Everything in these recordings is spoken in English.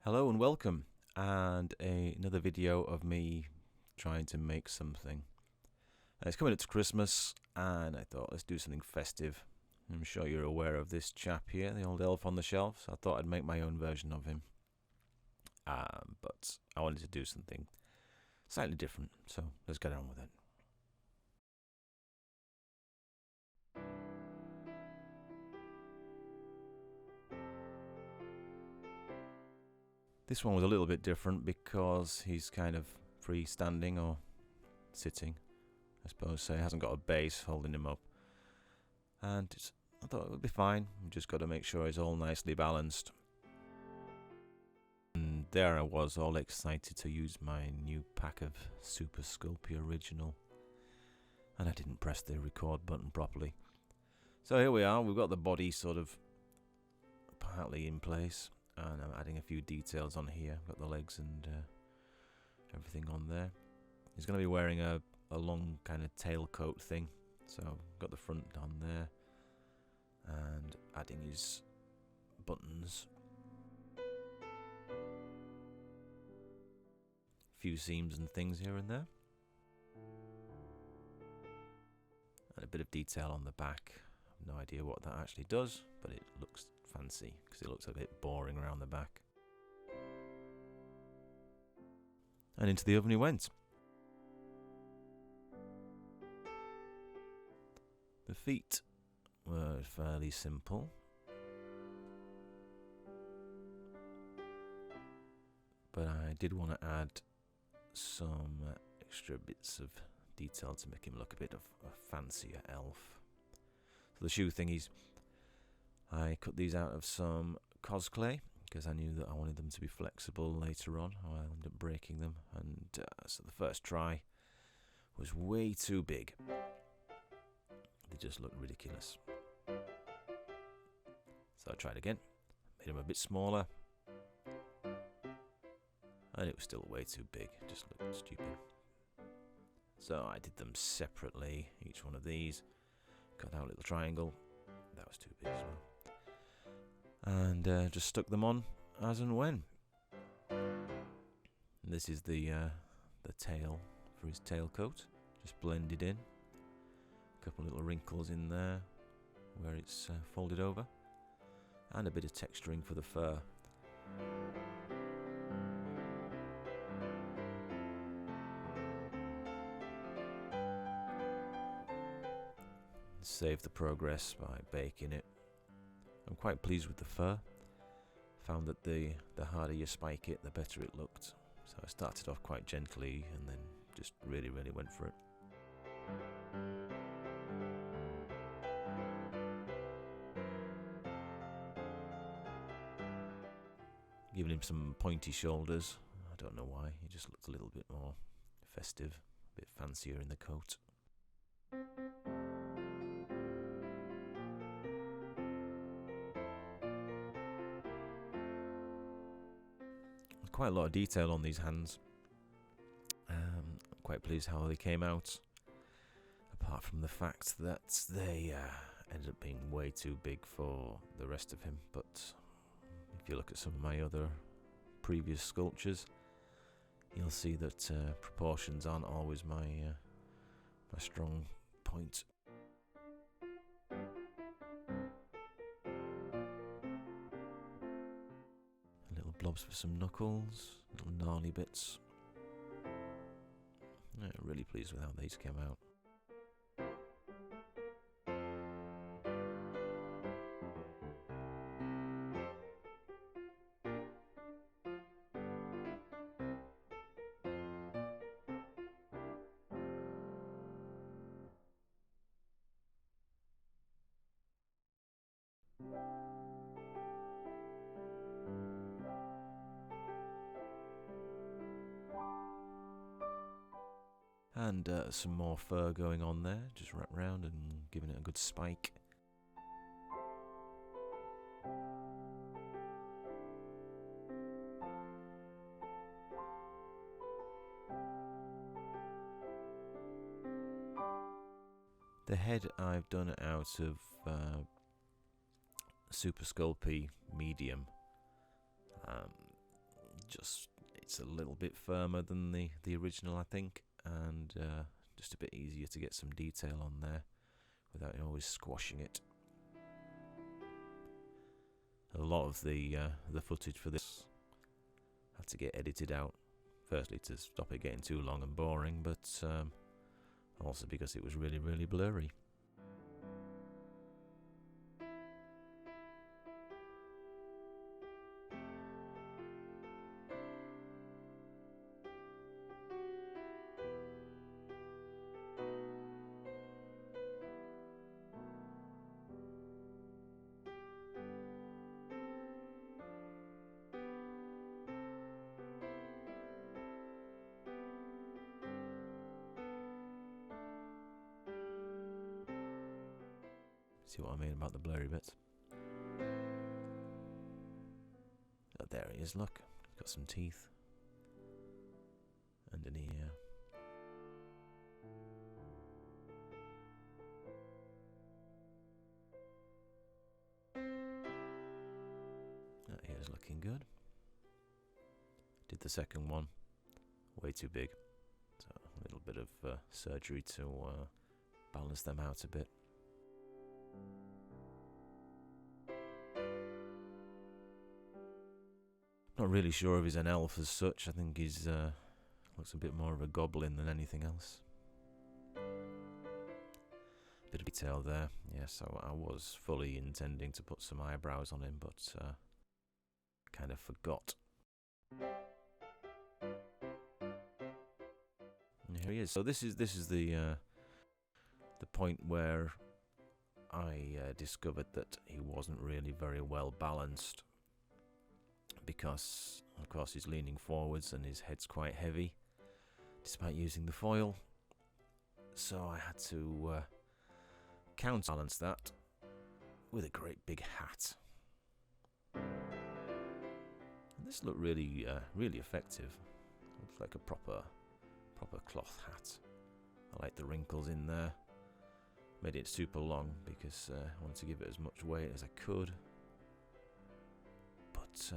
Hello and welcome, and another video of me trying to make something. It's coming up to Christmas, and I thought let's do something festive. I'm sure you're aware of this chap here, the old elf on the shelf, so I thought I'd make my own version of him. But I wanted to do something slightly different, so let's get on with it. This one was a little bit different because he's kind of freestanding or sitting, I suppose, so he hasn't got a base holding him up. And I thought it would be fine, we've just got to make sure he's all nicely balanced. And there I was, all excited to use my new pack of Super Sculpey Original. And I didn't press the record button properly. So here we are, we've got the body sort of partly in place. And I'm adding a few details on here. Got the legs and everything on there. He's going to be wearing a long kind of tailcoat thing. So got the front on there. And adding his buttons. Few seams and things here and there. And a bit of detail on the back. I've no idea what that actually does, but it looks fancy because it looks a bit boring around the back. And into the oven he went. The feet were fairly simple, but I did want to add some extra bits of detail to make him look a bit of a fancier elf. So the shoe thingies, I cut these out of some Cosclay because I knew that I wanted them to be flexible later on. I'll end up breaking them, and so the first try was way too big. They just looked ridiculous. So I tried again, made them a bit smaller, and it was still way too big, just looked stupid. So I did them separately, each one of these, cut out a little triangle, that was too big as well. And just stuck them on as and when. And this is the tail for his tailcoat, just blended in. A couple of little wrinkles in there where it's folded over, and a bit of texturing for the fur. Save the progress by baking it. I'm quite pleased with the fur. Found that the harder you spike it, the better it looked. So I started off quite gently and then just really went for it. Giving him some pointy shoulders. I don't know why. He just looked a little bit more festive, a bit fancier in the coat. Quite a lot of detail on these hands. I'm quite pleased how they came out, apart from the fact that they ended up being way too big for the rest of him. But if you look at some of my other previous sculptures, you'll see that proportions aren't always my strong point. Blobs for some knuckles, little gnarly bits. Yeah, really pleased with how these came out. And some more fur going on there, just wrap round and giving it a good spike. The head I've done out of Super Sculpey medium. it's a little bit firmer than the original, I think, and just a bit easier to get some detail on there without always squashing it. A lot of the footage for this had to get edited out, firstly to stop it getting too long and boring, but also because it was really, really blurry. See what I mean about the blurry bits? Oh, there he is, look. Got some teeth. And an ear. That ear's looking good. Did the second one. Way too big. So a little bit of surgery to balance them out a bit. Not really sure if he's an elf as such. I think he's looks a bit more of a goblin than anything else. Bit of detail there. Yeah, so I was fully intending to put some eyebrows on him, but kind of forgot. And here he is. So this is the point where I discovered that he wasn't really very well balanced, because of course he's leaning forwards and his head's quite heavy despite using the foil, so I had to counterbalance that with a great big hat. And this looked really really effective. Looks like a proper cloth hat. I like the wrinkles in there. Made it super long because I wanted to give it as much weight as I could. But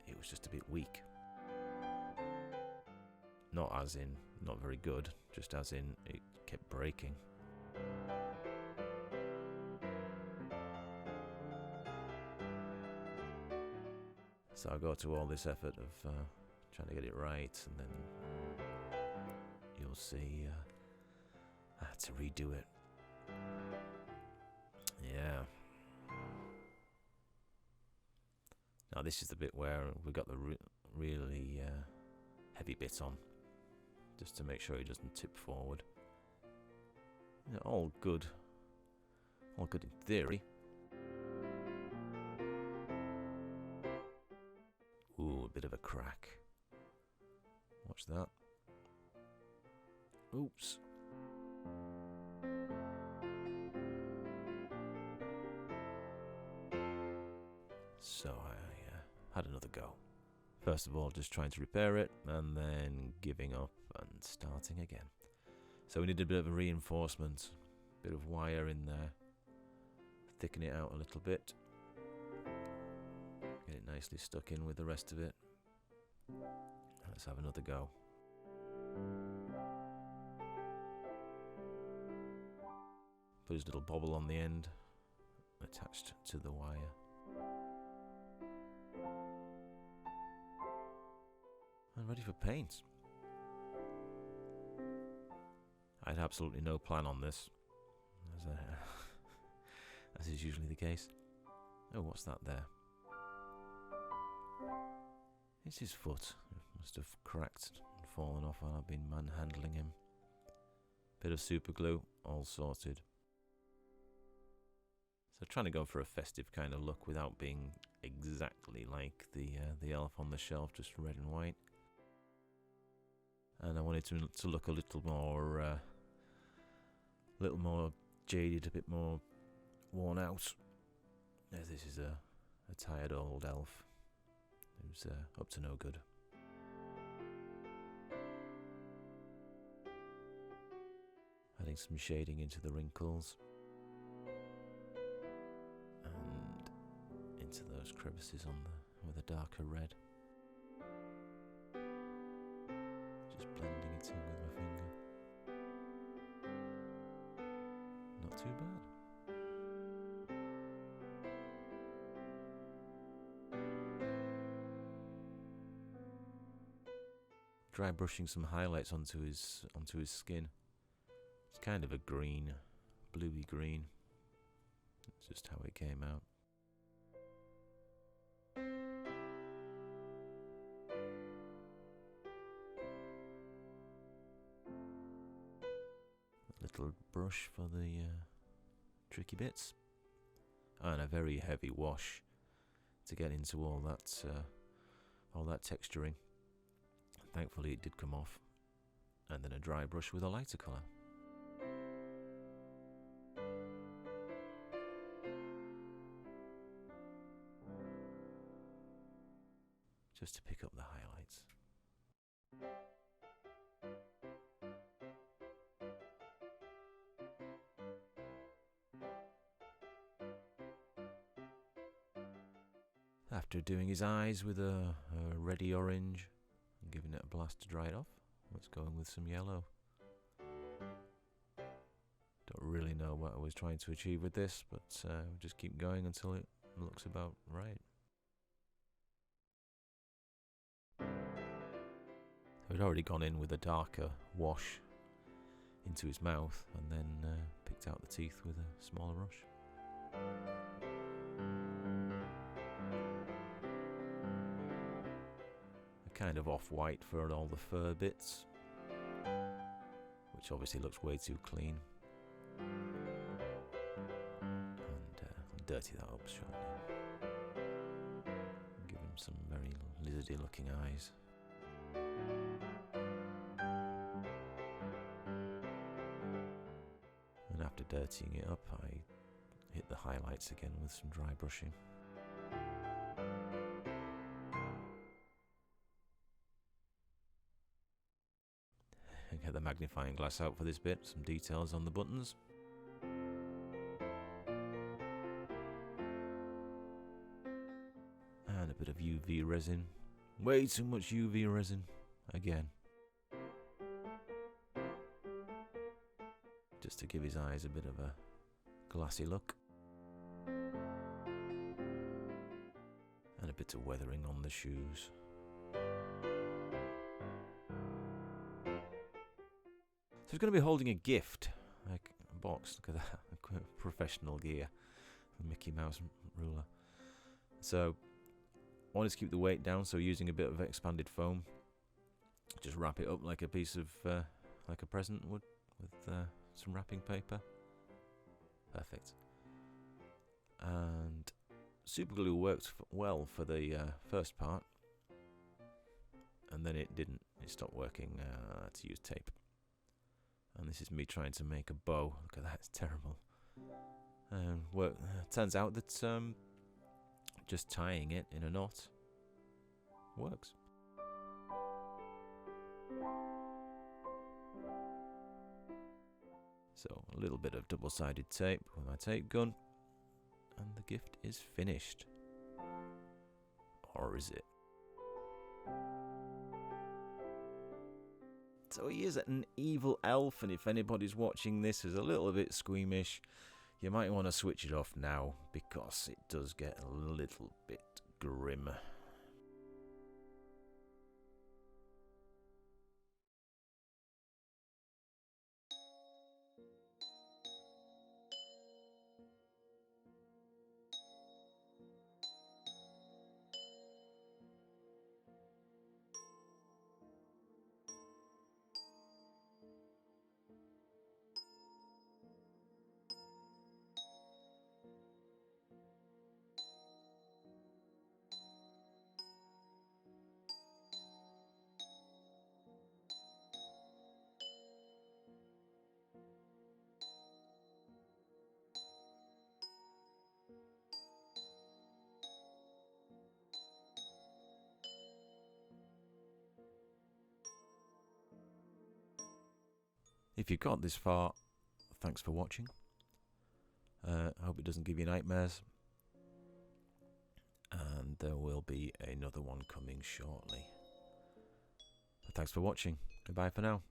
it was just a bit weak. Not as in not very good, just as in it kept breaking. So I go to all this effort of trying to get it right, and then you'll see I had to redo it. Yeah. Now this is the bit where we got the really heavy bit on, just to make sure he doesn't tip forward. Yeah, all good in theory. Ooh, a bit of a crack. Watch that. Oops. So I had another go. First of all, just trying to repair it, and then giving up and starting again. So we needed a bit of a reinforcement, bit of wire in there, thicken it out a little bit, get it nicely stuck in with the rest of it. Let's have another go. Put his little bobble on the end, attached to the wire. And ready for paint. I had absolutely no plan on this, as is usually the case. Oh, what's that there? It's his foot. It must have cracked and fallen off while I've been manhandling him. Bit of super glue, all sorted. So trying to go for a festive kind of look without being exactly like the elf on the shelf, just red and white. And I wanted to look a little more jaded, a bit more worn out. As this is a tired old elf who's up to no good. Adding some shading into the wrinkles and into those crevices with a darker red. dry brushing some highlights onto his skin. It's kind of a green, bluey green. That's just how it came out. A little brush for the tricky bits, and a very heavy wash to get into all that texturing. Thankfully it did come off, and then a dry brush with a lighter colour. Just to pick up the highlights. After doing his eyes with a reddy orange and giving it a blast to dry it off, let's go in with some yellow. Don't really know what I was trying to achieve with this, but just keep going until it looks about right. I'd already gone in with a darker wash into his mouth and then picked out the teeth with a smaller brush. A kind of off-white for all the fur bits, which obviously looks way too clean. And I'll dirty that up shortly. Give him some very lizardy looking eyes. And after dirtying it up, I hit the highlights again with some dry brushing. Get the magnifying glass out for this bit, some details on the buttons. And a bit of UV resin. Way too much UV resin, again. Just to give his eyes a bit of a glassy look. And a bit of weathering on the shoes. So he's going to be holding a gift, like a box. Look at that, professional gear, a Mickey Mouse ruler. So I wanted to keep the weight down, so using a bit of expanded foam, just wrap it up like a piece of, like a present would, with some wrapping paper. Perfect. And super glue worked well for the first part, and then it didn't. It stopped working to use tape. And this is me trying to make a bow. Look at that, it's terrible. Turns out that just tying it in a knot works. So a little bit of double-sided tape with my tape gun, and the gift is finished. Or is it? So he is an evil elf, and if anybody's watching this is a little bit squeamish, you might want to switch it off now, because it does get a little bit grim. If you got this far, thanks for watching. I hope it doesn't give you nightmares. And there will be another one coming shortly. But thanks for watching. Goodbye for now.